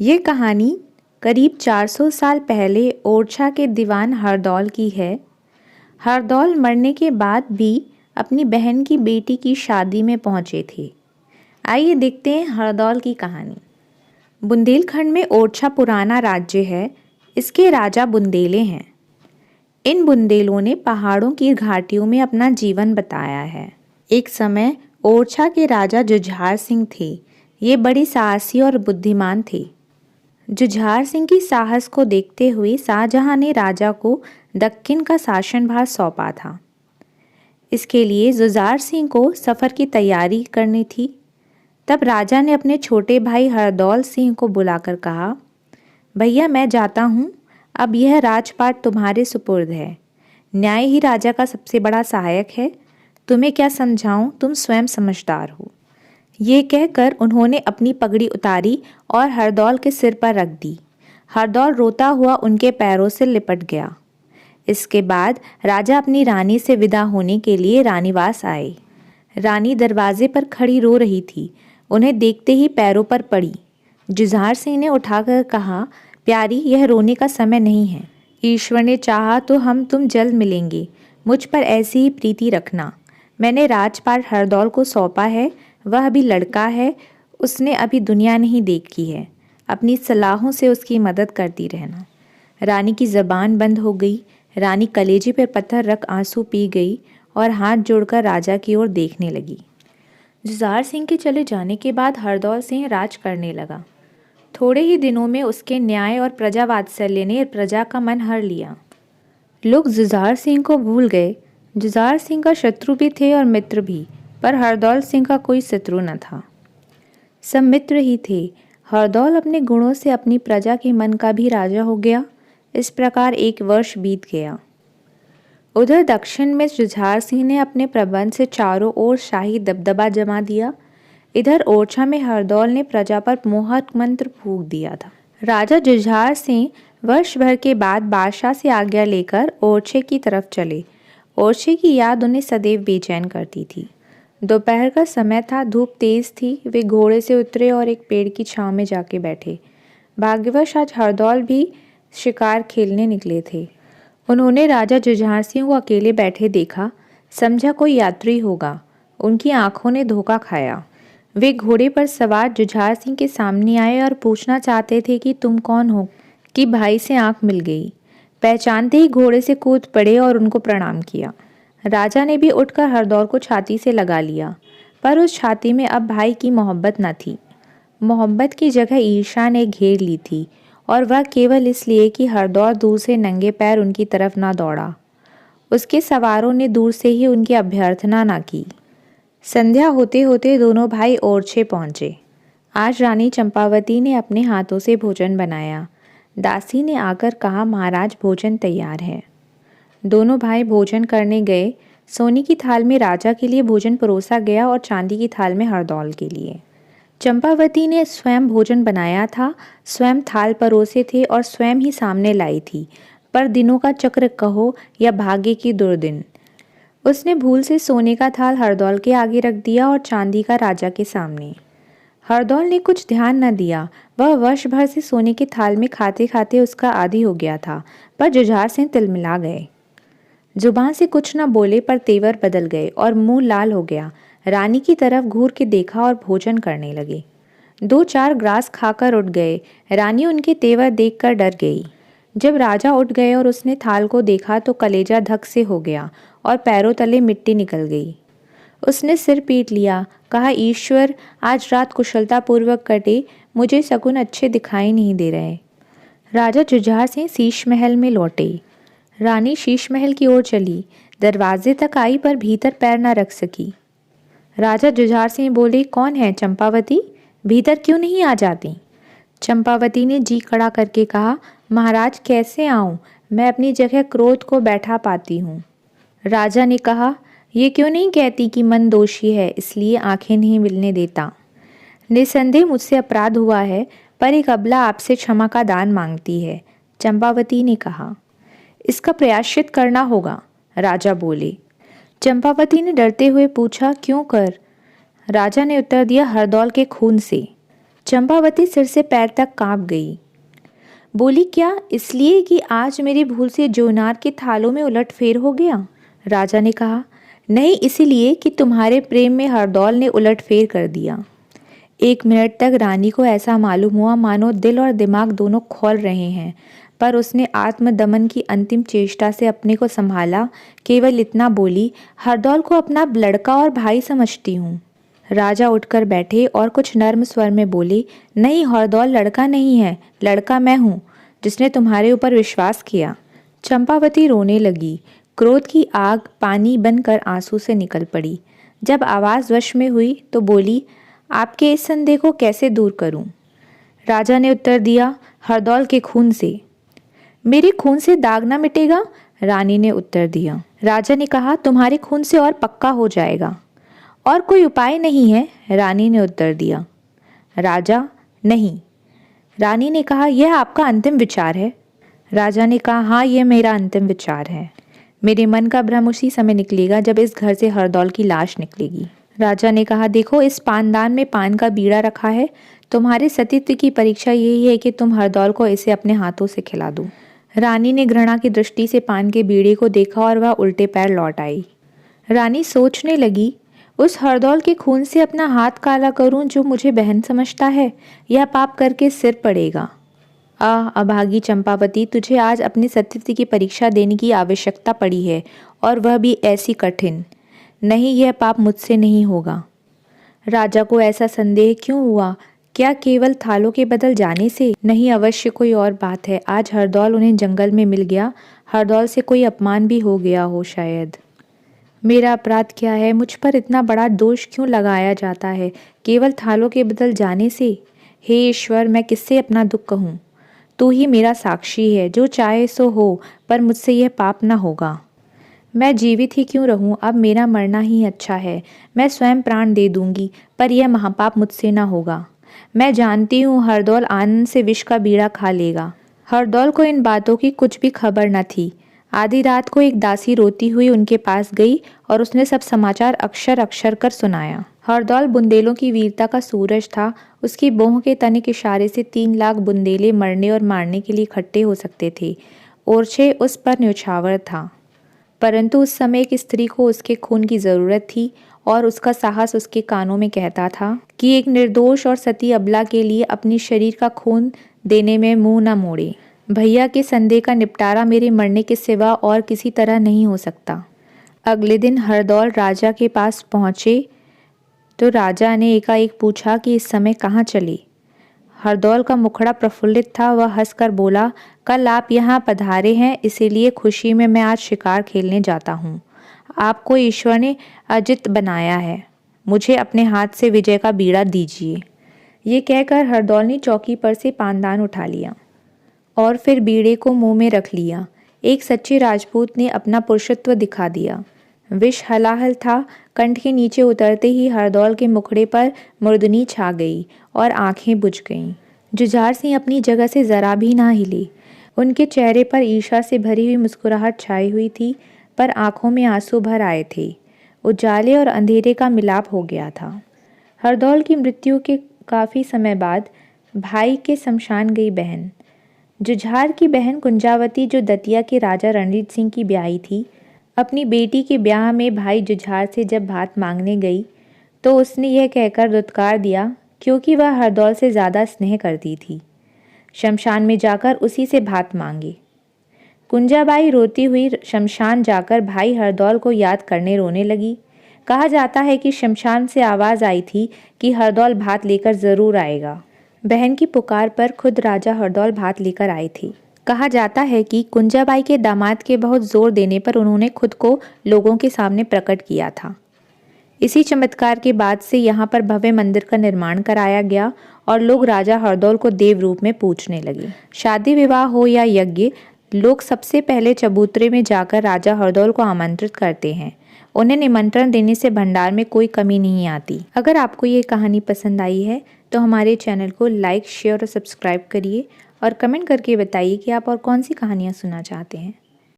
ये कहानी करीब 400 साल पहले ओरछा के दीवान हरदौल की है। हरदौल मरने के बाद भी अपनी बहन की बेटी की शादी में पहुंचे थे। आइए देखते हैं हरदौल की कहानी। बुंदेलखंड में ओरछा पुराना राज्य है। इसके राजा बुंदेले हैं। इन बुंदेलों ने पहाड़ों की घाटियों में अपना जीवन बताया है। एक समय ओरछा के राजा जुझार सिंह थे। ये बड़े साहसी और बुद्धिमान थे। जुझार सिंह की साहस को देखते हुए शाहजहां ने राजा को दक्कन का शासनभार सौंपा था। इसके लिए जुझार सिंह को सफ़र की तैयारी करनी थी। तब राजा ने अपने छोटे भाई हरदौल सिंह को बुलाकर कहा, भैया मैं जाता हूँ, अब यह राजपाट तुम्हारे सुपुर्द है। न्याय ही राजा का सबसे बड़ा सहायक है। तुम्हें क्या समझाऊं, तुम स्वयं समझदार हो। ये कहकर उन्होंने अपनी पगड़ी उतारी और हरदौल के सिर पर रख दी। हरदौल रोता हुआ उनके पैरों से लिपट गया। इसके बाद राजा अपनी रानी से विदा होने के लिए रानीवास आए। रानी दरवाजे पर खड़ी रो रही थी। उन्हें देखते ही पैरों पर पड़ी। जुझार सिंह ने उठाकर कहा, प्यारी, यह रोने का समय नहीं है। ईश्वर ने चाहा तो हम तुम जल्द मिलेंगे। मुझ पर ऐसी ही प्रीति रखना। मैंने राजपाट हरदौल को सौंपा है। वह अभी लड़का है। उसने अभी दुनिया नहीं देखी है। अपनी सलाहों से उसकी मदद करती रहना। रानी की ज़बान बंद हो गई। रानी कलेजे पर पत्थर रख आंसू पी गई और हाथ जोड़कर राजा की ओर देखने लगी। जुझार सिंह के चले जाने के बाद हरदौल सिंह राज करने लगा। थोड़े ही दिनों में उसके न्याय और प्रजा वात्सल्य ने प्रजा का मन हर लिया। लोग जुझार सिंह को भूल गए। जुझार सिंह का शत्रु भी थे और मित्र भी, पर हरदौल सिंह का कोई शत्रु न था। सब मित्र ही थे। हरदौल अपने गुणों से अपनी प्रजा के मन का भी राजा हो गया। इस प्रकार एक वर्ष बीत गया। उधर दक्षिण में जुझार सिंह ने अपने प्रबंध से चारों ओर शाही दबदबा जमा दिया। इधर ओरछा में हरदौल ने प्रजा पर मोहक मंत्र फूंक दिया था। राजा जुझार सिंह वर्ष भर के बाद बादशाह से आज्ञा लेकर ओरछे की तरफ चले। ओरछे की याद उन्हें सदैव बेचैन करती थी। दोपहर का समय था। धूप तेज थी। वे घोड़े से उतरे और एक पेड़ की छांव में जाके बैठे। भाग्यवश आज हरदौल भी शिकार खेलने निकले थे। उन्होंने राजा जुझार सिंह को अकेले बैठे देखा। समझा कोई यात्री होगा। उनकी आंखों ने धोखा खाया। वे घोड़े पर सवार जुझार सिंह के सामने आए और पूछना चाहते थे कि तुम कौन हो, कि भाई से आंख मिल गई। पहचानते ही घोड़े से कूद पड़े और उनको प्रणाम किया। राजा ने भी उठकर हरदौल को छाती से लगा लिया, पर उस छाती में अब भाई की मोहब्बत न थी। मोहब्बत की जगह ईर्ष्या ने घेर ली थी, और वह केवल इसलिए कि हरदौल दूर से नंगे पैर उनकी तरफ ना दौड़ा। उसके सवारों ने दूर से ही उनकी अभ्यर्थना ना की। संध्या होते होते दोनों भाई ओरछे पहुंचे। आज रानी चंपावती ने अपने हाथों से भोजन बनाया। दासी ने आकर कहा, महाराज भोजन तैयार है। दोनों भाई भोजन करने गए। सोने की थाल में राजा के लिए भोजन परोसा गया और चांदी की थाल में हरदौल के लिए। चंपावती ने स्वयं भोजन बनाया था, स्वयं थाल परोसे थे और स्वयं ही सामने लाई थी। पर दिनों का चक्र कहो या भाग्य की दुर्दिन, उसने भूल से सोने का थाल हरदौल के आगे रख दिया और चांदी का राजा के सामने। हरदौल ने कुछ ध्यान न दिया। वह वर्ष भर से सोने के थाल में खाते खाते उसका आदी हो गया था। पर जुझार सिंह तिलमिला गए। जुबान से कुछ न बोले, पर तेवर बदल गए और मुंह लाल हो गया। रानी की तरफ घूर के देखा और भोजन करने लगे। 2-4 ग्रास खाकर उठ गए। रानी उनके तेवर देखकर डर गई। जब राजा उठ गए और उसने थाल को देखा तो कलेजा धक से हो गया और पैरों तले मिट्टी निकल गई। उसने सिर पीट लिया, कहा, ईश्वर आज रात कुशलतापूर्वक कटे। मुझे शकुन अच्छे दिखाई नहीं दे रहे। राजा जुझार सिंह शीश महल में लौटे। रानी शीश महल की ओर चली। दरवाजे तक आई पर भीतर पैर न रख सकी। राजा जुझार सिंह बोले, कौन है चंपावती? भीतर क्यों नहीं आ जाती? चंपावती ने जी खड़ा करके कहा, महाराज कैसे आऊं? मैं अपनी जगह क्रोध को बैठा पाती हूँ। राजा ने कहा, ये क्यों नहीं कहती कि मन दोषी है इसलिए आंखें नहीं मिलने देता? निसंदेह मुझसे अपराध हुआ है, पर एक अबला आपसे क्षमा का दान मांगती है। चंपावती ने कहा, इसका प्रायश्चित करना होगा, राजा बोले। चंपावती ने डरते हुए पूछा, क्यों कर? राजा ने उत्तर दिया, हरदौल के खून से। चंपावती सिर से पैर तक कांप गई। बोली, क्या इसलिए कि आज मेरी भूल से जोनार के थालों में उलटफेर हो गया? राजा ने कहा, नहीं, इसीलिए कि तुम्हारे प्रेम में हरदौल ने उलटफेर कर दिया। 1 मिनट तक रानी को ऐसा मालूम हुआ मानो दिल और दिमाग दोनों खौल रहे हैं, पर उसने आत्मदमन की अंतिम चेष्टा से अपने को संभाला। केवल इतना बोली, हरदौल को अपना लड़का और भाई समझती हूँ। राजा उठकर बैठे और कुछ नर्म स्वर में बोले, नहीं, हरदौल लड़का नहीं है, लड़का मैं हूँ, जिसने तुम्हारे ऊपर विश्वास किया। चंपावती रोने लगी। क्रोध की आग पानी बनकर आंसू से निकल पड़ी। जब आवाज़ वश में हुई तो बोली, आपके इस संदेह को कैसे दूर करूं? राजा ने उत्तर दिया, हरदौल के खून से। मेरे खून से दाग ना मिटेगा? रानी ने उत्तर दिया। राजा ने कहा, तुम्हारे खून से और पक्का हो जाएगा। और कोई उपाय नहीं है? रानी ने उत्तर दिया। राजा, नहीं। रानी ने कहा, यह आपका अंतिम विचार है? राजा ने कहा, हाँ, यह मेरा अंतिम विचार है। मेरे मन का भ्रम उसी समय निकलेगा जब इस घर से हरदौल की लाश निकलेगी। राजा ने कहा, देखो, इस पानदान में पान का बीड़ा रखा है। तुम्हारे सतीत्व की परीक्षा यही है कि तुम हरदौल को इसे अपने हाथों से खिला दो। रानी ने घृणा की दृष्टि से पान के बीड़े को देखा और वह उल्टे पैर लौट आई। रानी सोचने लगी, उस हरदौल के खून से अपना हाथ काला करूं जो मुझे बहन समझता है, यह पाप करके सिर पड़ेगा। अभागी चंपावती, तुझे आज अपने सतीत्व की परीक्षा देने की आवश्यकता पड़ी है, और वह भी ऐसी कठिन। नहीं, यह पाप मुझसे नहीं होगा। राजा को ऐसा संदेह क्यों हुआ? क्या केवल थालों के बदल जाने से? नहीं, अवश्य कोई और बात है। आज हरदौल उन्हें जंगल में मिल गया। हरदौल से कोई अपमान भी हो गया हो शायद। मेरा अपराध क्या है? मुझ पर इतना बड़ा दोष क्यों लगाया जाता है केवल थालों के बदल जाने से? हे ईश्वर, मैं किससे अपना दुख कहूँ? तू ही मेरा साक्षी है। जो चाहे सो हो, पर मुझसे यह पाप न होगा। मैं जीवित ही क्यों रहूं? अब मेरा मरना ही अच्छा है। मैं स्वयं प्राण दे दूंगी, पर यह महापाप मुझसे न होगा। मैं जानती हूँ हरदौल आनंद से विष का बीड़ा खा लेगा। हरदौल को इन बातों की कुछ भी खबर न थी। आधी रात को एक दासी रोती हुई उनके पास गई और उसने सब समाचार अक्षर अक्षर कर सुनाया। हरदौल बुंदेलों की वीरता का सूरज था। उसकी बोह के तनिक इशारे से 3 लाख बुंदेले मरने और मारने के लिए इकट्ठे हो सकते थे। ओरछे उस पर न्यौछावर था, परंतु उस समय एक स्त्री को उसके खून की ज़रूरत थी और उसका साहस उसके कानों में कहता था कि एक निर्दोष और सती अबला के लिए अपनी शरीर का खून देने में मुंह न मोड़े। भैया के संदेह का निपटारा मेरे मरने के सिवा और किसी तरह नहीं हो सकता। अगले दिन हरदौल राजा के पास पहुँचे तो राजा ने एकाएक पूछा कि इस समय कहाँ चले। हरदौल का मुखड़ा प्रफुल्लित था। वह हंसकर बोला, कल आप यहाँ पधारे हैं, इसीलिए खुशी में मैं आज शिकार खेलने जाता हूँ। आपको ईश्वर ने अजित बनाया है। मुझे अपने हाथ से विजय का बीड़ा दीजिए। ये कहकर हरदौल ने चौकी पर से पानदान उठा लिया और फिर बीड़े को मुंह में रख लिया। एक सच्चे राजपूत ने अपना पुरुषत्व दिखा दिया। विष हलाहल था। कंठ के नीचे उतरते ही हरदौल के मुखड़े पर मुर्दनी छा गई और आंखें बुझ गईं। जुझार सिंह अपनी जगह से जरा भी ना हिले। उनके चेहरे पर ईर्ष्या से भरी हुई मुस्कुराहट छाई हुई थी, पर आंखों में आंसू भर आए थे। उजाले और अंधेरे का मिलाप हो गया था। हरदौल की मृत्यु के काफ़ी समय बाद भाई के शमशान गई बहन। जुझार की बहन कुंजावती, जो दतिया के राजा रणजीत सिंह की ब्याही थी, अपनी बेटी के ब्याह में भाई जुझार से जब भात मांगने गई तो उसने यह कहकर दुत्कार दिया क्योंकि वह हरदौल से ज़्यादा स्नेह करती थी, शमशान में जाकर उसी से भात मांगे। कुंजाबाई रोती हुई शमशान जाकर भाई हरदौल को याद करने रोने लगी। कहा जाता है कि शमशान से आवाज़ आई थी कि हरदौल भात लेकर ज़रूर आएगा। बहन की पुकार पर खुद राजा हरदौल भात लेकर आए थे। कहा जाता है कि कुंजाबाई के दामाद के बहुत जोर देने पर उन्होंने खुद को लोगों के सामने प्रकट किया था। इसी चमत्कार के बाद से यहाँ पर भव्य मंदिर का निर्माण कराया गया और लोग राजा हरदौल को देव रूप में पूजने लगे। शादी विवाह हो या यज्ञ, लोग सबसे पहले चबूतरे में जाकर राजा हरदौल को आमंत्रित करते हैं। उन्हें निमंत्रण देने से भंडार में कोई कमी नहीं आती। अगर आपको ये कहानी पसंद आई है तो हमारे चैनल को लाइक, शेयर और सब्सक्राइब करिए और कमेंट करके बताइए कि आप और कौन सी कहानियाँ सुनना चाहते हैं।